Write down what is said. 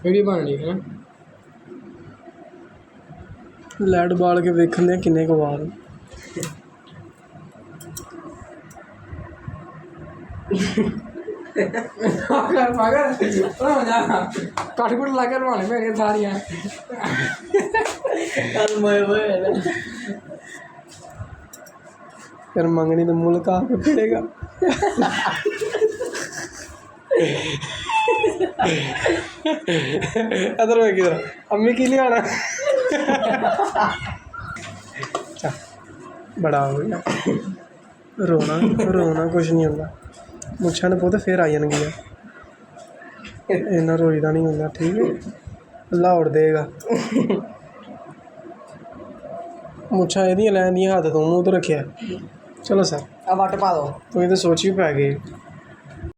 ਕਿਹੜੀ ਬਣਨੀ ਹੈ ਲੈਟ ਬਾਲ ਕੇ ਵੇਖਣ ਦੇ ਕਿੰਨੇ ਕੁ ਵਾਰ ਮਗਰ ਕੱਟ ਕੁੱਟ ਲਾ ਕੇ ਬਣਾਉਣੇ ਮੇਰੀਆਂ ਸਾਰੀਆਂ ਕੱਲ ਮੈਂ ਫਿਰ ਮੰਗਣੀ ਤਾਂ ਮੁੱਲ ਕਾ ਕੇ ਫਿਰੇਗਾ अदर में किधर अम्मी की नहीं आना बड़ा हो गया रोना रोना कुछ नहीं होता मुच्छा ने पुत फिर आई जाएगी इन्ना रोईदा नहीं होता ठीक है अल्लाह उड़ देगा मुच्छा एदियां लैन दियां हाथ तू मूँह तो रखिया चलो सर अब वट पा दो तुम तो सोच ही पै गए